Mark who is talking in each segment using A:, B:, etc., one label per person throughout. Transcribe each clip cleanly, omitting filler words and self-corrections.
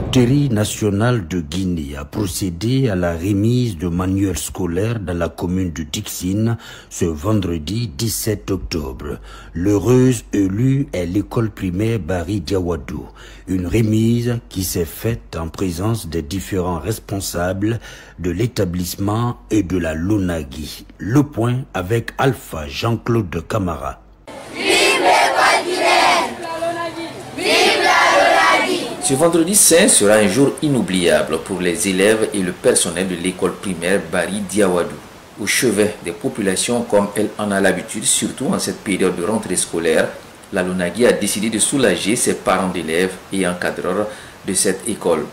A: Loterie nationale de Guinée a procédé à la remise de manuels scolaires dans la commune de Dixine ce vendredi 17 octobre. L'heureuse élue est l'école primaire Bari Diawadou. Une remise qui s'est faite en présence des différents responsables de l'établissement et de la Lonagui. Le point avec Alpha Jean-Claude Camara.
B: Ce vendredi saint sera un jour inoubliable pour les élèves et le personnel de l'école primaire Bari Diawadou. Au chevet des populations comme elle en a l'habitude, surtout en cette période de rentrée scolaire, la Lonagui a décidé de soulager ses parents d'élèves et encadreurs de cette école.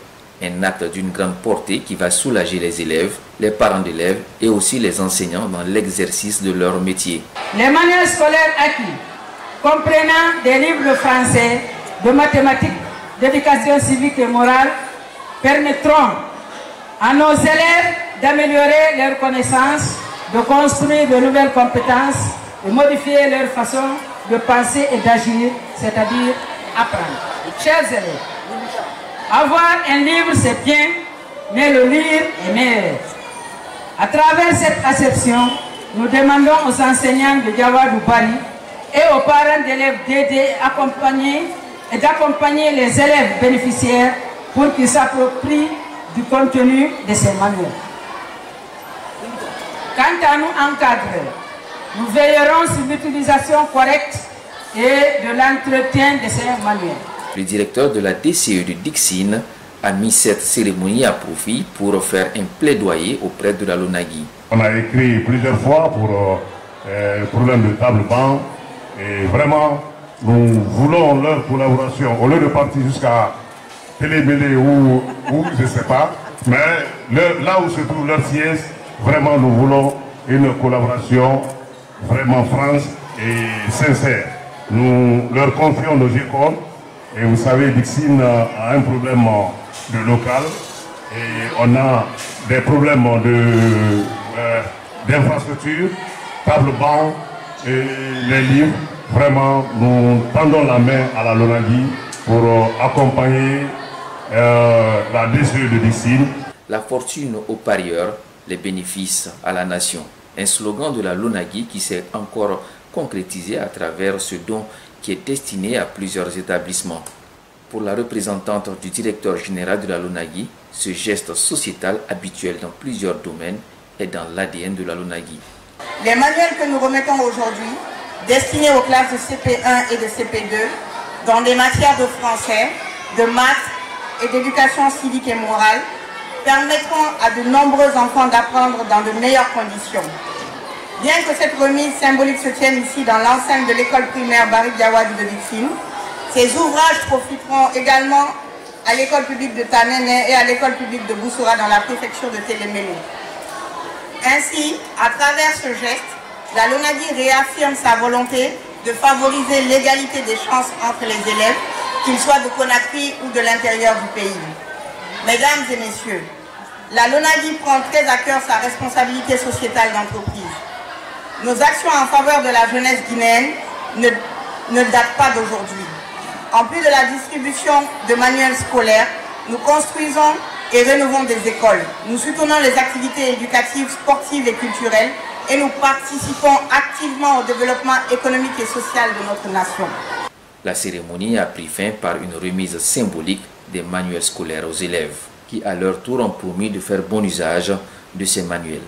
B: Un acte d'une grande portée qui va soulager les élèves, les parents d'élèves et aussi les enseignants dans l'exercice de leur métier.
C: Les manuels scolaires acquis, comprenant des livres de français, de mathématiques, d'éducation civique et morale, permettront à nos élèves d'améliorer leurs connaissances, de construire de nouvelles compétences, de modifier leur façon de penser et d'agir, c'est-à-dire apprendre. Chers élèves, avoir un livre c'est bien, mais le lire est meilleur. À travers cette acception, nous demandons aux enseignants de Diawadou Bari et aux parents d'élèves d'aider, d'accompagner les élèves bénéficiaires pour qu'ils s'approprient du contenu de ces manuels. Quant à nous encadrer, nous veillerons sur l'utilisation correcte et de l'entretien de ces manuels.
B: Le directeur de la DCE de Dixine a mis cette cérémonie à profit pour faire un plaidoyer auprès de la Lonagui.
D: On a écrit plusieurs fois pour le problème de table-banc et vraiment nous voulons leur collaboration au lieu de partir jusqu'à Télémélé ou je ne sais pas, mais là où se trouve leur siège, vraiment nous voulons une collaboration vraiment franche et sincère. Nous leur confions nos écoles et vous savez, Dixine a un problème de local et on a des problèmes d'infrastructure, table-banc et les livres. Vraiment, nous tendons la main à la Lonagui pour accompagner la DCE de Dixine.
B: La fortune aux parieurs, les bénéfices à la nation. Un slogan de la Lonagui qui s'est encore concrétisé à travers ce don qui est destiné à plusieurs établissements. Pour la représentante du directeur général de la Lonagui, ce geste sociétal habituel dans plusieurs domaines est dans l'ADN de la Lonagui.
E: Les manuels que nous remettons aujourd'hui, destinés aux classes de CP1 et de CP2, dans des matières de français, de maths et d'éducation civique et morale, permettront à de nombreux enfants d'apprendre dans de meilleures conditions. Bien que cette remise symbolique se tienne ici dans l'enceinte de l'école primaire Bari Diawadou de Dixine, ces ouvrages profiteront également à l'école publique de Tanene et à l'école publique de Boussoura dans la préfecture de Télémélé. Ainsi, à travers ce geste, la Lonagui réaffirme sa volonté de favoriser l'égalité des chances entre les élèves, qu'ils soient de Conakry ou de l'intérieur du pays. Mesdames et messieurs, la Lonagui prend très à cœur sa responsabilité sociétale d'entreprise. Nos actions en faveur de la jeunesse guinéenne ne datent pas d'aujourd'hui. En plus de la distribution de manuels scolaires, nous construisons et rénovons des écoles. Nous soutenons les activités éducatives, sportives et culturelles et nous participons activement au développement économique et social de notre nation.
B: La cérémonie a pris fin par une remise symbolique des manuels scolaires aux élèves, qui à leur tour ont promis de faire bon usage de ces manuels.